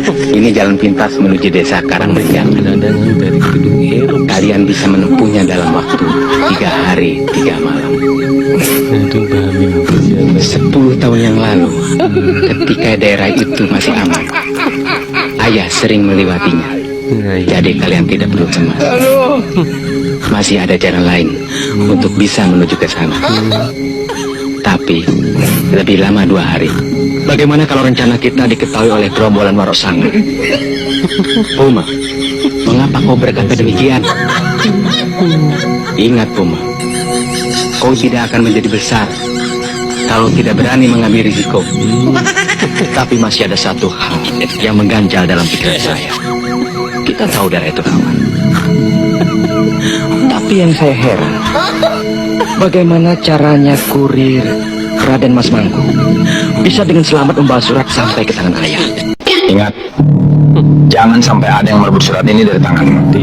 Ini jalan pintas menuju desa Karangregang. Kalian bisa menempuhnya dalam waktu 3 hari 3 malam. 10 tahun yang lalu, ketika daerah itu masih aman, ayah sering melewatinya. Jadi kalian tidak perlu cemas. Masih ada jalan lain untuk bisa menuju ke sana. Tapi lebih lama 2 hari. Bagaimana kalau rencana kita diketahui oleh gerombolan Warok Sanga? Puma, mengapa kau berkata demikian? Ingat Puma, kau tidak akan menjadi besar kalau tidak berani mengambil risiko. Tapi masih ada satu hal yang mengganjal dalam pikiran saya. Kita tahu daerah itu rawan. Tapi yang saya heran, bagaimana caranya kurir Raden Mas Mangku bisa dengan selamat membawa surat sampai ke tangan ayah. Ingat, jangan sampai ada yang merebut surat ini dari tanganmu.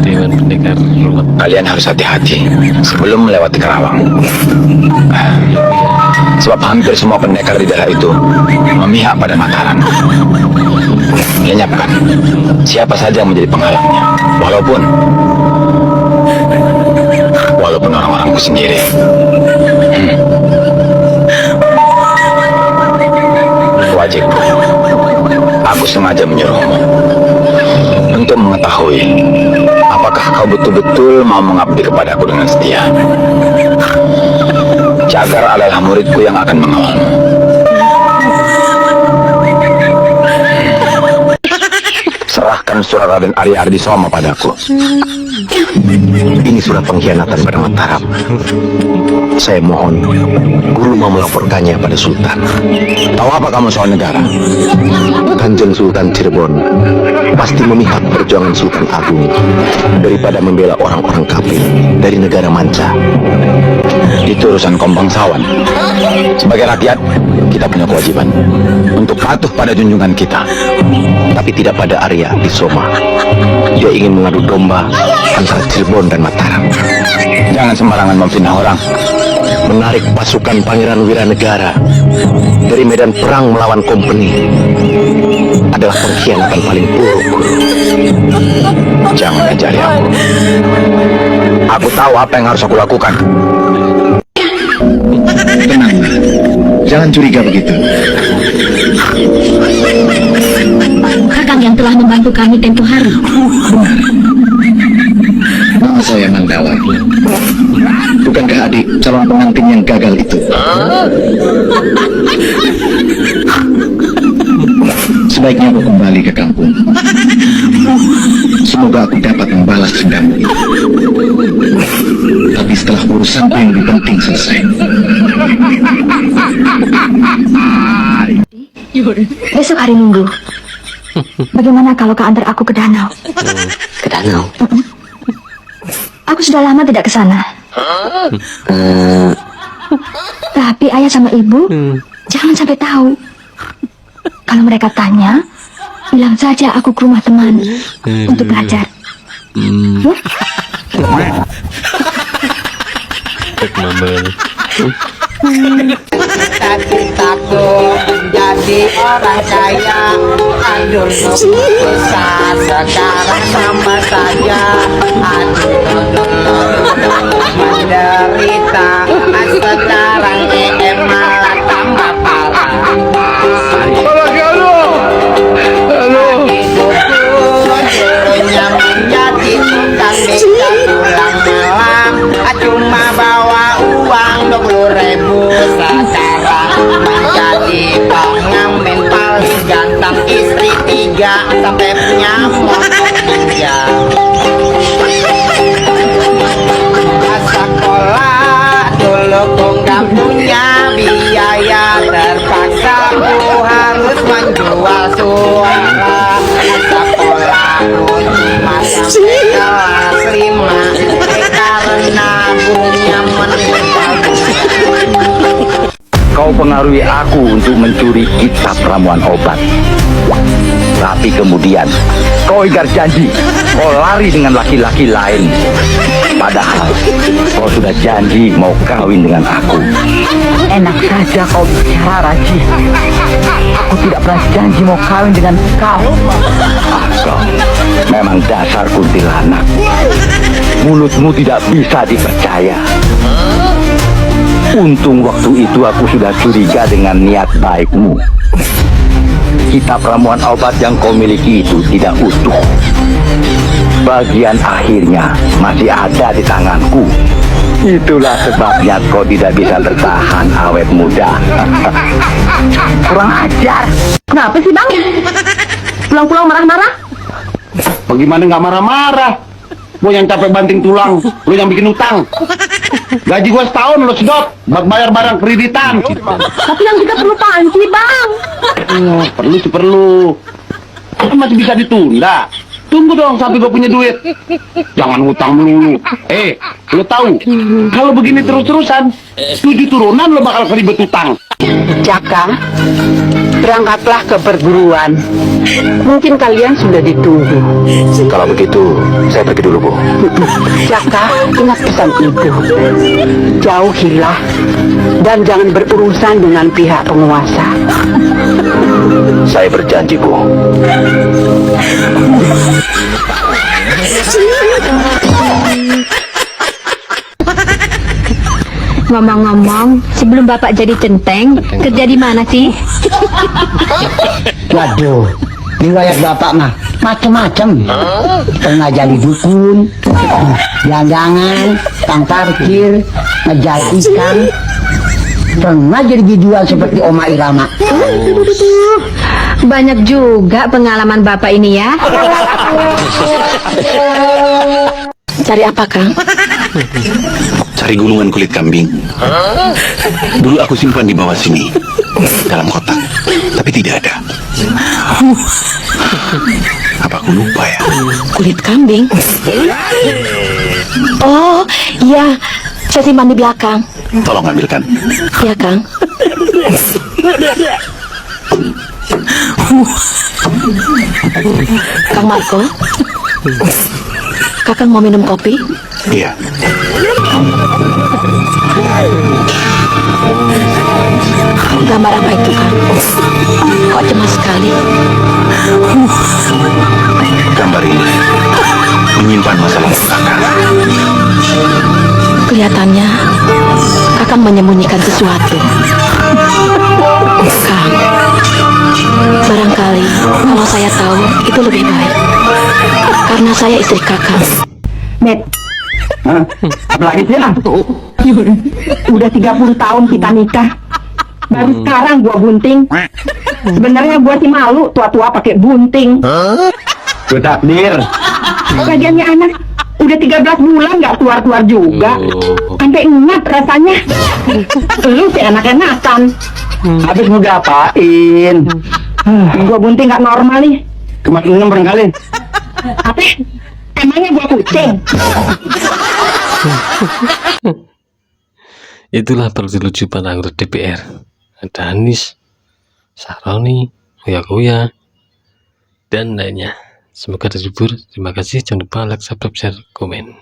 Dewan Pendekar Ruwet. Kalian harus hati-hati sebelum melewati Karawang. Sebab hampir semua pendekar di daerah itu memihak pada Mataram. Lenyapkan siapa saja yang menjadi penghalangnya, walaupun orang-orangku sendiri. Wajib, aku sengaja menyuruhmu untuk mengetahui apakah kau betul-betul mau mengabdi kepadaku dengan setia. Jagar adalah muridku yang akan mengawalmu. Serahkan surat Raden Arya Ardisoma padaku. Ini surat pengkhianatan pada Mataram. Saya mohon guru mau melaporkannya pada Sultan. Tahu apa kamu soal negara? Kanjeng Sultan Cirebon pasti memihak perjuangan Sultan Agung daripada membela orang-orang kafir dari negara manca. Itu urusan Kompangsawan. Sebagai rakyat, kita punya kewajiban untuk patuh pada junjungan kita, tapi tidak pada Arya Ardisoma. Dia ingin mengadu domba antara Cirebon dan Mataram. Jangan sembarangan memfitnah orang. Menarik pasukan Pangeran Wiranegara dari medan perang melawan kompeni adalah pengkhianatan paling buruk, Guru. Jangan ajari aku. Aku tahu apa yang harus aku lakukan. Tenang, jangan curiga begitu. Kakang yang telah membantu kami tempo hari. Nama saya Mandawa. Bukankah adik calon pengantin yang gagal itu? Sebaiknya aku kembali ke kampung. Semoga aku dapat membalas dendammu itu. Tapi setelah urusanku yang lebih penting selesai. Besok hari Minggu. Bagaimana kalau kau antar aku ke danau? Ke danau? Aku sudah lama tidak ke sana. Tapi ayah sama ibu jangan sampai tahu. Kalau mereka tanya, bilang saja aku ke rumah teman untuk belajar. Ya? Cita-citaku menjadi orang kaya. Aduh, susah sekarang sama saja. Aduh, menderita. Sekarang malah tambah parah. Hidupnya menjadi tukang beca pulang malam. Cuma bawa uang 20.000. Sekarang menjadi pengamen paling ganteng. Istri 3 sampai punya motor 3. Sekolah dulu ku nggak punya biaya, terpaksa ku harus menjual suara. Sekolah ku cuma sampai kelas 5 karena punya meninggal. Kau pengaruhi aku untuk mencuri kitab ramuan obat. Tapi kemudian kau ingkar janji, kau lari dengan laki-laki lain. Padahal kau sudah janji mau kawin dengan aku. Enak saja kau bicara, Raji. Aku tidak pernah janji mau kawin dengan kau. Kau memang dasar kuntilanak. Mulutmu tidak bisa dipercaya. Untung waktu itu aku sudah curiga dengan niat baikmu. Kitab ramuan obat yang kau miliki itu tidak utuh. Bagian akhirnya masih ada di tanganku. Itulah sebabnya kau tidak bisa bertahan awet muda. Kurang ajar. Kenapa sih, Bang? Pulang-pulang marah-marah? Bagaimana nggak marah-marah? Gue yang capek banting tulang, lu yang bikin utang. Gaji gue setahun lu sedot buat bayar barang kreditan. Tapi yang kita perlu panci, Bang. Perlu sih perlu. Kan masih bisa ditunda. Tunggu dong sampai gue punya duit. Jangan ngutang melulu. Lu tahu kalau begini terus-terusan 7 turunan lu bakal keribet utang. Jaka, berangkatlah ke perguruan. Mungkin kalian sudah ditunggu. Kalau begitu, saya pergi dulu, Bu. Jaka, ingat pesan ibu. Jauhilah dan jangan berurusan dengan pihak penguasa. Saya berjanji, Bu. Ngomong-ngomong, sebelum Bapak jadi centeng, kerja di mana sih? Waduh, riwayat bapak mah macam-macam. Pernah jadi dukun, jangan-jangan, tukang parkir, ngejar ikan. Pernah jadi biduan seperti Oma Irama. Banyak juga pengalaman Bapak ini ya. Cari apa, Kang? Cari gulungan kulit kambing. Dulu aku simpan di bawah sini, dalam kotak, tapi tidak ada. Apa aku lupa ya? Kulit kambing. Oh, iya. Saya simpan di belakang. Tolong ambilkan. Iya, Kang. Kang Marco, Kakang mau minum kopi? Iya. Gambar apa itu, Kang? Kok cemas sekali? Gambar ini menyimpan masa lalu kakak. Kelihatannya Kakang menyembunyikan sesuatu. Kang, barangkali kalau saya tahu itu lebih baik. Karena saya istri Kakang. Met, apalagi sih lah? Udah 30 tahun kita nikah. Baru sekarang gua bunting. Sebenarnya gua sih malu tua-tua pakai bunting. Itu takdir. Lagiannya anak udah 13 bulan nggak keluar-keluar juga. Sampai ingat rasanya. Lu sih enak-enakan. Habis mau diapain? Gua bunting nggak normal nih. Kemarin barangkali. Apa? Emangnya gua kucing? Itulah perlucupan anggota DPR. Ada Anies, Saroni, Uya, dan lainnya. Semoga terhibur. Terima kasih. Jangan lupa like, subscribe, share, komen.